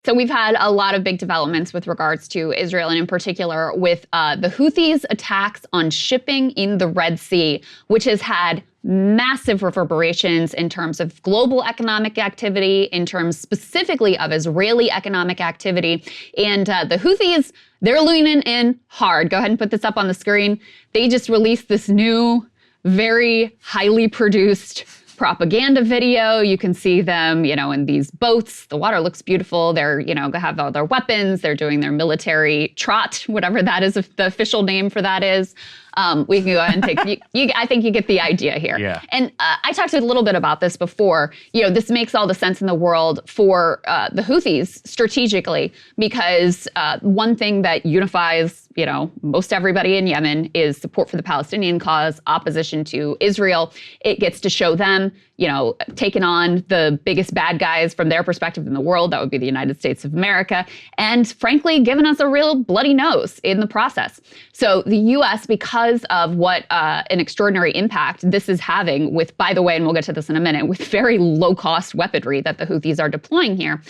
So we've had a lot of big developments with regards to Israel, and in particular with the Houthis' attacks on shipping in the Red Sea, which has had massive reverberations in terms of global economic activity, in terms specifically of Israeli economic activity. And the Houthis, they're leaning in hard. Go ahead and put this up on the screen. They just released this new, very highly produced propaganda video. You can see them, in these boats. The water looks beautiful. They're, have all their weapons. They're doing their military trot, whatever that is, if the official name for that is. We can go ahead and take, I think you get the idea here. Yeah. And I talked a little bit about this before. This makes all the sense in the world for the Houthis strategically, because one thing that unifies, most everybody in Yemen is support for the Palestinian cause, opposition to Israel. It gets to show them, taking on the biggest bad guys from their perspective in the world. That would be the United States of America. And frankly, giving us a real bloody nose in the process. So the U.S., because of what an extraordinary impact this is having with, by the way, and we'll get to this in a minute, with very low-cost weaponry that the Houthis are deploying here,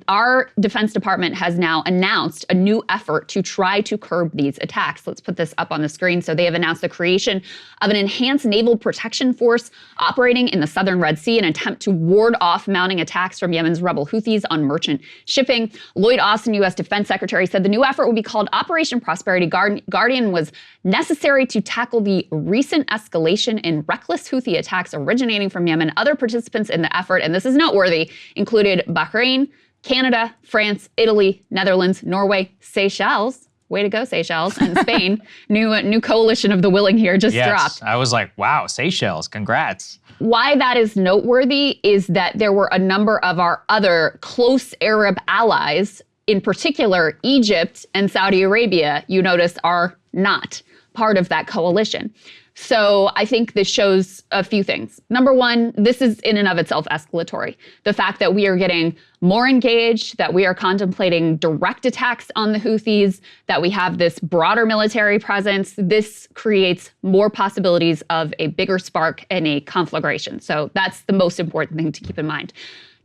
our Defense Department has now announced a new effort to try to curb these attacks. Let's put this up on the screen. So they have announced the creation of an enhanced naval protection force operating in the southern Red Sea in an attempt to ward off mounting attacks from Yemen's rebel Houthis on merchant shipping. Lloyd Austin, U.S. Defense Secretary, said the new effort would be called Operation Prosperity Guardian, was necessary to tackle the recent escalation in reckless Houthi attacks originating from Yemen. Other participants in the effort, and this is noteworthy, included Bahrain, Canada, France, Italy, Netherlands, Norway, Seychelles. Way to go, Seychelles, and Spain. New coalition of the willing here just dropped. I was like, wow, Seychelles, congrats. Why that is noteworthy is that there were a number of our other close Arab allies, in particular Egypt and Saudi Arabia, you notice are not part of that coalition. So I think this shows a few things. Number one, this is in and of itself escalatory. The fact that we are getting more engaged, that we are contemplating direct attacks on the Houthis, that we have this broader military presence, this creates more possibilities of a bigger spark and a conflagration. So that's the most important thing to keep in mind.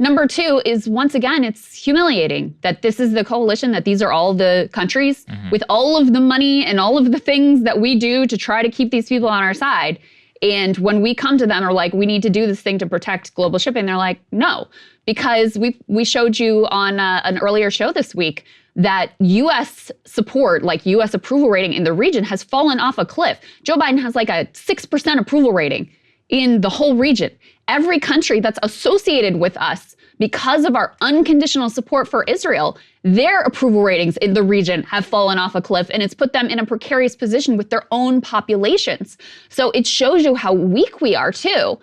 Number two is, once again, it's humiliating that this is the coalition, that these are all the countries with all of the money and all of the things that we do to try to keep these people on our side. And when we come to them and are like, we need to do this thing to protect global shipping, they're like, no, because we showed you on an earlier show this week that U.S. support, like U.S. approval rating in the region, has fallen off a cliff. Joe Biden has like a 6% approval rating in the whole region. Every country that's associated with us because of our unconditional support for Israel, their approval ratings in the region have fallen off a cliff, and it's put them in a precarious position with their own populations. So it shows you how weak we are too,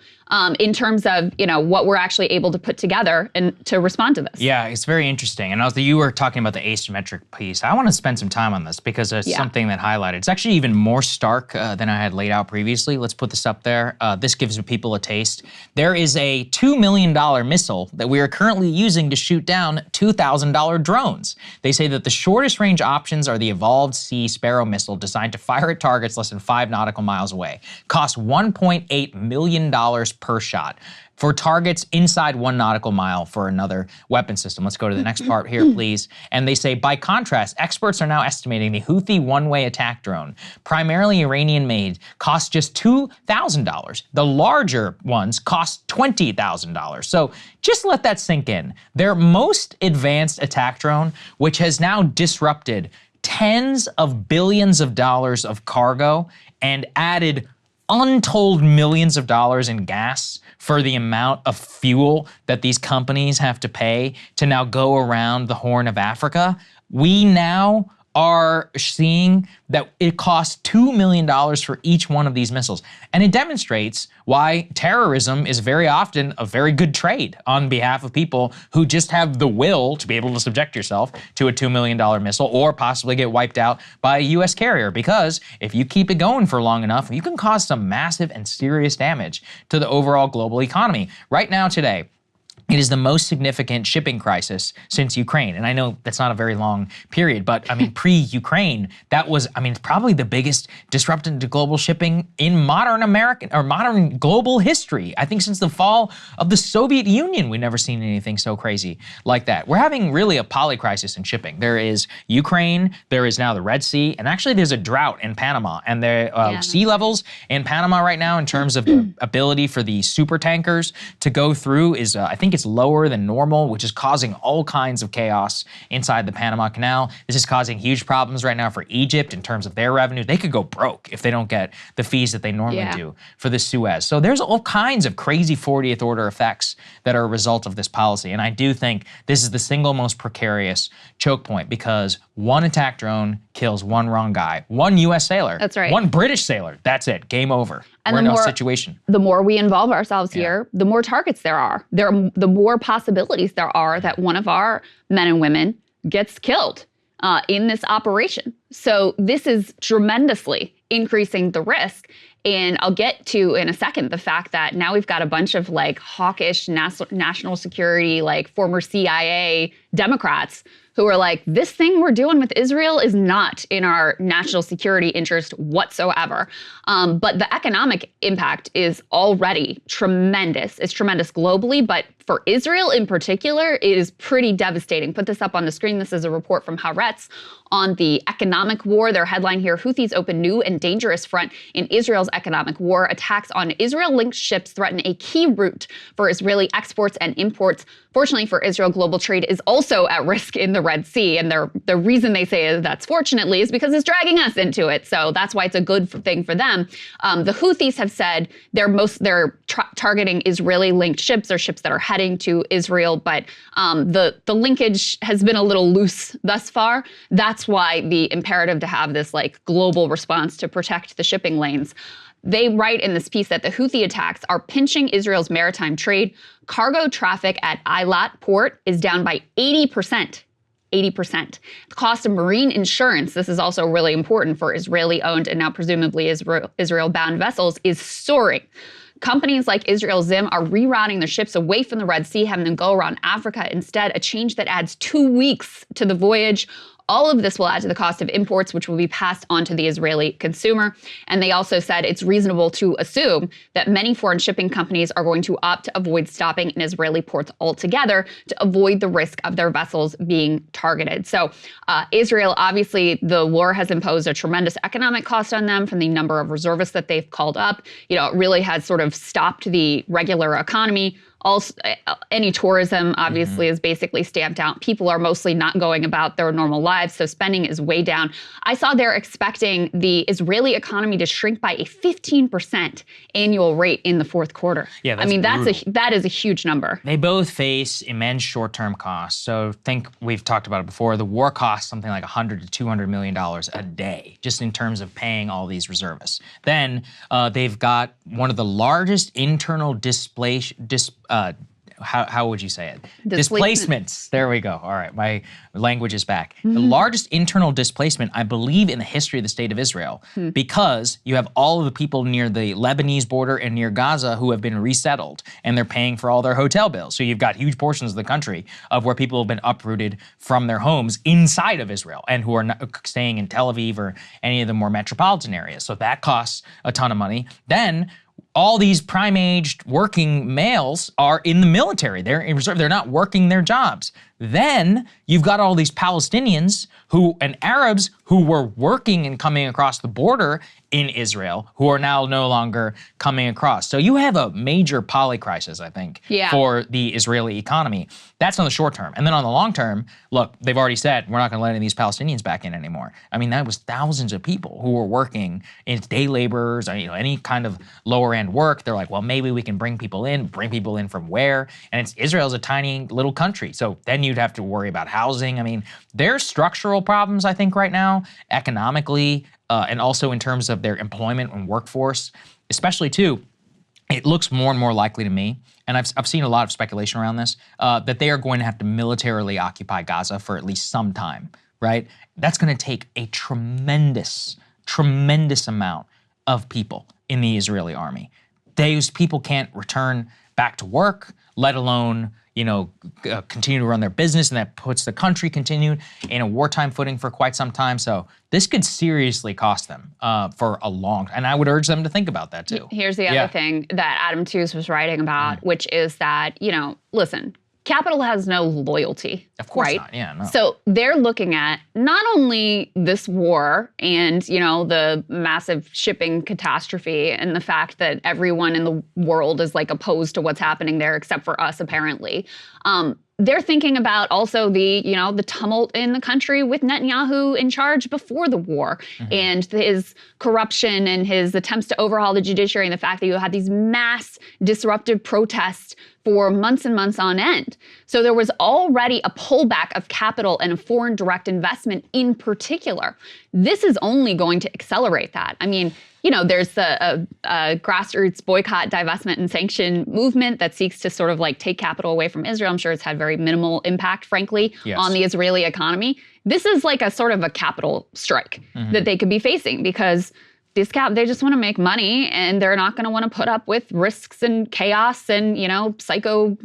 in terms of, what we're actually able to put together and to respond to this. Yeah, it's very interesting. And as you were talking about the asymmetric piece, I want to spend some time on this because it's something that highlighted. It's actually even more stark than I had laid out previously. Let's put this up there. This gives people a taste. There is a $2 million missile that we are currently using to shoot down $2,000 drones. They say that the shortest range options are the Evolved Sea Sparrow missile designed to fire at targets less than 5 nautical miles away. Costs $1.8 million per shot for targets inside 1 nautical mile for another weapon system. Let's go to the next part here, please. And they say, by contrast, experts are now estimating the Houthi one-way attack drone, primarily Iranian-made, costs just $2,000. The larger ones cost $20,000. So just let that sink in. Their most advanced attack drone, which has now disrupted tens of billions of dollars of cargo and added untold millions of dollars in gas for the amount of fuel that these companies have to pay to now go around the Horn of Africa, we now are seeing that it costs $2 million for each one of these missiles. And it demonstrates why terrorism is very often a very good trade on behalf of people who just have the will to be able to subject yourself to a $2 million missile or possibly get wiped out by a US carrier. Because if you keep it going for long enough, you can cause some massive and serious damage to the overall global economy. Right now today, It is the most significant shipping crisis since Ukraine. And I know that's not a very long period, but I mean, pre-Ukraine, that was, I mean, probably the biggest disruption to global shipping in modern American or modern global history. I think since the fall of the Soviet Union, we've never seen anything so crazy like that. We're having really a polycrisis in shipping. There is Ukraine, there is now the Red Sea, and actually there's a drought in Panama. And the sea levels in Panama right now in terms of the ability for the super tankers to go through is, I think it's lower than normal, which is causing all kinds of chaos inside the Panama Canal. This is causing huge problems right now for Egypt in terms of their revenue. They could go broke if they don't get the fees that they normally do for the Suez. So there's all kinds of crazy 40th order effects that are a result of this policy. And I do think this is the single most precarious choke point because one attack drone kills one wrong guy, one US sailor. That's right. One British sailor. That's it. Game over. And we're in a situation. The more we involve ourselves here, the more targets there are. The more possibilities there are that one of our men and women gets killed in this operation. So this is tremendously increasing the risk. And I'll get to in a second the fact that now we've got a bunch of like hawkish national security, like former CIA Democrats who are like, this thing we're doing with Israel is not in our national security interest whatsoever. But the economic impact is already tremendous. It's tremendous globally, but for Israel in particular, it is pretty devastating. Put this up on the screen. This is a report from Haaretz on the economic war. Their headline here, Houthis open new and dangerous front in Israel's economic war. Attacks on Israel-linked ships threaten a key route for Israeli exports and imports. Fortunately for Israel, global trade is also at risk in the Red Sea. And the reason they say that's fortunately is because it's dragging us into it. So that's why it's a good thing for them. The Houthis have said they're targeting Israeli-linked ships or ships that are heading to Israel, but the linkage has been a little loose thus far. That's why the imperative to have this like global response to protect the shipping lanes. They write in this piece that the Houthi attacks are pinching Israel's maritime trade. Cargo traffic at Eilat port is down by 80%. 80%. The cost of marine insurance, this is also really important for Israeli-owned and now presumably Israel-bound vessels, is soaring. Companies like Israel Zim are rerouting their ships away from the Red Sea, having them go around Africa instead, a change that adds 2 weeks to the voyage. All of this will add to the cost of imports, which will be passed on to the Israeli consumer. And they also said it's reasonable to assume that many foreign shipping companies are going to opt to avoid stopping in Israeli ports altogether to avoid the risk of their vessels being targeted. So Israel, obviously, the war has imposed a tremendous economic cost on them from the number of reservists that they've called up. You know, it really has sort of stopped the regular economy. Also, any tourism obviously is basically stamped out. People are mostly not going about their normal lives, so spending is way down. I saw they're expecting the Israeli economy to shrink by a 15% annual rate in the fourth quarter. Yeah, that's I mean, brutal. that is a huge number. They both face immense short-term costs. So think we've talked about it before. The war costs something like $100 to $200 million a day, just in terms of paying all these reservists. Then they've got one of the largest internal how would you say it? Displacements. There we go. All right, my language is back. The largest internal displacement, I believe, in the history of the state of Israel, because you have all of the people near the Lebanese border and near Gaza who have been resettled, and they're paying for all their hotel bills. So you've got huge portions of the country of where people have been uprooted from their homes inside of Israel and who are not staying in Tel Aviv or any of the more metropolitan areas. So that costs a ton of money. Then all these prime-aged working males are in the military. They're in reserve. They're not working their jobs. Then you've got all these Palestinians and Arabs who were working and coming across the border in Israel who are now no longer coming across. So you have a major polycrisis, I think, for the Israeli economy. That's on the short term. And then on the long term, look, they've already said, we're not going to let any of these Palestinians back in anymore. I mean, that was thousands of people who were working in day laborers or any kind of lower end work. They're like, well, maybe we can bring people in from where? And Israel's a tiny little country. So then you'd have to worry about housing. I mean, there's structural problems, I think, right now, economically, and also in terms of their employment and workforce, especially too, it looks more and more likely to me, and I've seen a lot of speculation around this, that they are going to have to militarily occupy Gaza for at least some time, right? That's going to take a tremendous amount of people in the Israeli army. Those people can't return back to work, let alone, continue to run their business, and that puts the country continued in a wartime footing for quite some time. So this could seriously cost them for a long time. And I would urge them to think about that too. Here's the other thing that Adam Tooze was writing about, which is that, listen, capital has no loyalty. Of course right? not. Yeah, no. So they're looking at not only this war and, the massive shipping catastrophe and the fact that everyone in the world is like opposed to what's happening there except for us, apparently. They're thinking about also the tumult in the country with Netanyahu in charge before the war and his corruption and his attempts to overhaul the judiciary and the fact that you had these mass disruptive protests for months and months on end. So there was already a pullback of capital and foreign direct investment in particular. This is only going to accelerate that. I mean, there's a grassroots boycott, divestment, and sanction movement that seeks to sort of like take capital away from Israel. I'm sure it's had very minimal impact, frankly, on the Israeli economy. This is like a sort of a capital strike that they could be facing because they just want to make money and they're not going to want to put up with risks and chaos and, psycho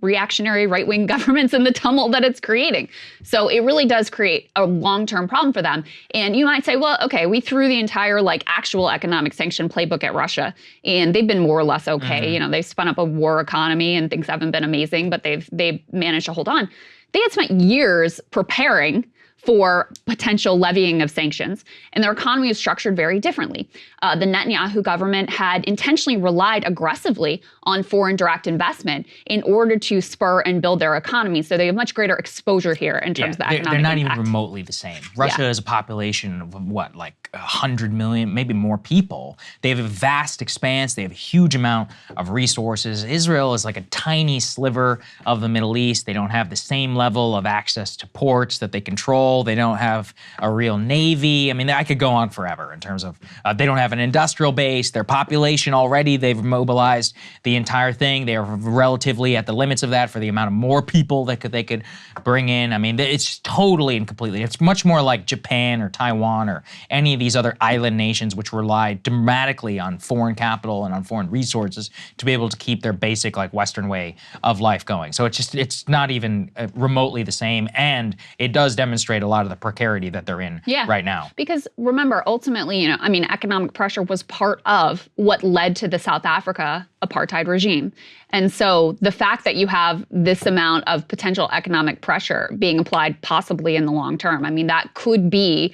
reactionary right-wing governments and the tumult that it's creating. So it really does create a long-term problem for them. And you might say, well, okay, we threw the entire actual economic sanction playbook at Russia and they've been more or less okay. They've spun up a war economy and things haven't been amazing, but they've managed to hold on. They had spent years preparing for potential levying of sanctions, and their economy is structured very differently. The Netanyahu government had intentionally relied aggressively on foreign direct investment in order to spur and build their economy, so they have much greater exposure here in terms of the economic They're not impact. Even remotely the same. Russia has a population of 100 million, maybe more people. They have a vast expanse. They have a huge amount of resources. Israel is like a tiny sliver of the Middle East. They don't have the same level of access to ports that they control. They don't have a real navy. I mean, I could go on forever in terms of they don't have an industrial base. Their population already, they've mobilized the entire thing. They are relatively at the limits of that for the amount of more people that they could bring in. I mean, it's totally and completely. It's much more like Japan or Taiwan or any of these other island nations which rely dramatically on foreign capital and on foreign resources to be able to keep their basic Western way of life going. So it's not even remotely the same, and it does demonstrate a lot of the precarity that they're in right now. Because remember, ultimately, economic pressure was part of what led to the South Africa apartheid regime. And so the fact that you have this amount of potential economic pressure being applied possibly in the long term, I mean, that could be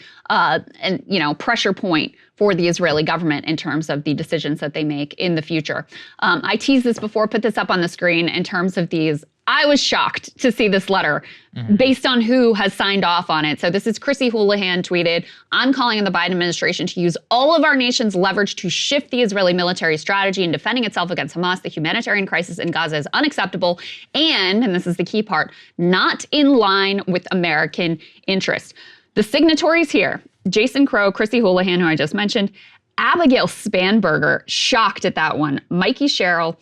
pressure point for the Israeli government in terms of the decisions that they make in the future. I teased this before, put this up on the screen in terms of these. I was shocked to see this letter based on who has signed off on it. So this is Krystal Houlihan tweeted, I'm calling on the Biden administration to use all of our nation's leverage to shift the Israeli military strategy in defending itself against Hamas. The humanitarian crisis in Gaza is unacceptable and this is the key part, not in line with American interests. The signatories here, Jason Crow, Krystal Houlihan, who I just mentioned, Abigail Spanberger, shocked at that one, Mikey Sherrill,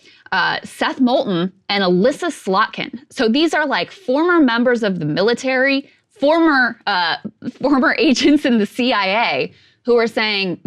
Seth Moulton, and Alyssa Slotkin. So these are former members of the military, former agents in the CIA who are saying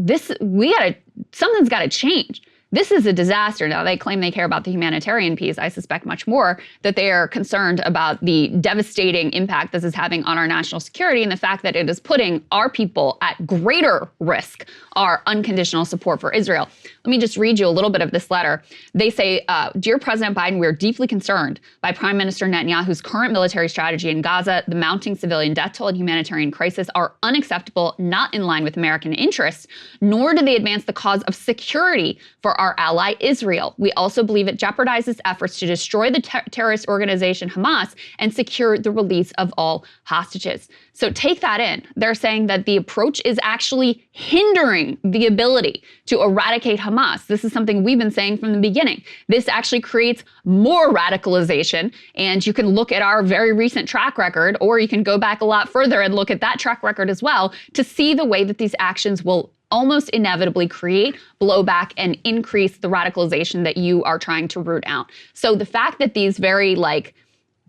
something's got to change. This is a disaster. Now, they claim they care about the humanitarian piece. I suspect much more that they are concerned about the devastating impact this is having on our national security and the fact that it is putting our people at greater risk, our unconditional support for Israel. Let me just read you a little bit of this letter. They say, Dear President Biden, we are deeply concerned by Prime Minister Netanyahu's current military strategy in Gaza. The mounting civilian death toll and humanitarian crisis are unacceptable, not in line with American interests, nor do they advance the cause of security for our ally Israel. We also believe it jeopardizes efforts to destroy the terrorist organization Hamas and secure the release of all hostages. So take that in. They're saying that the approach is actually hindering the ability to eradicate Hamas. This is something we've been saying from the beginning. This actually creates more radicalization, and you can look at our very recent track record, or you can go back a lot further and look at that track record as well to see the way that these actions will almost inevitably create blowback and increase the radicalization that you are trying to root out. So the fact that these very,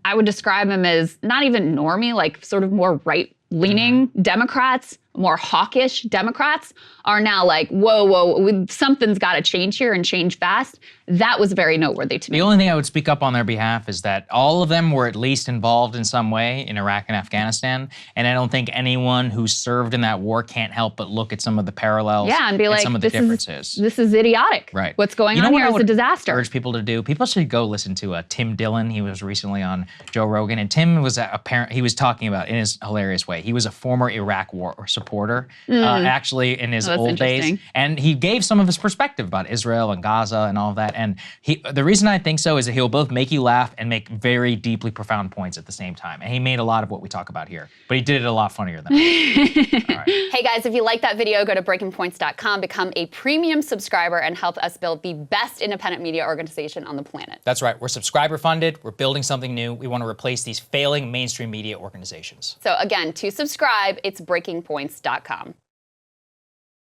I would describe them as not even normie, sort of more right-leaning Democrats, more hawkish Democrats are now whoa, something's got to change here and change fast. That was very noteworthy to me. The only thing I would speak up on their behalf is that all of them were at least involved in some way in Iraq and Afghanistan, and I don't think anyone who served in that war can't help but look at some of the parallels and be like, some of the differences. This is idiotic. Right. What's going on here is a disaster. Urge people to do. People should go listen to Tim Dillon. He was recently on Joe Rogan, and Tim was he was talking about in his hilarious way. He was a former Iraq war supporter, actually in his old days, and he gave some of his perspective about Israel and Gaza and all of that. And the reason I think so is that he'll both make you laugh and make very deeply profound points at the same time. And he made a lot of what we talk about here, but he did it a lot funnier than I. All right. Hey guys, if you like that video, go to breakingpoints.com, become a premium subscriber, and help us build the best independent media organization on the planet. That's right. We're subscriber funded. We're building something new. We want to replace these failing mainstream media organizations. So again, to subscribe, it's breakingpoints.com.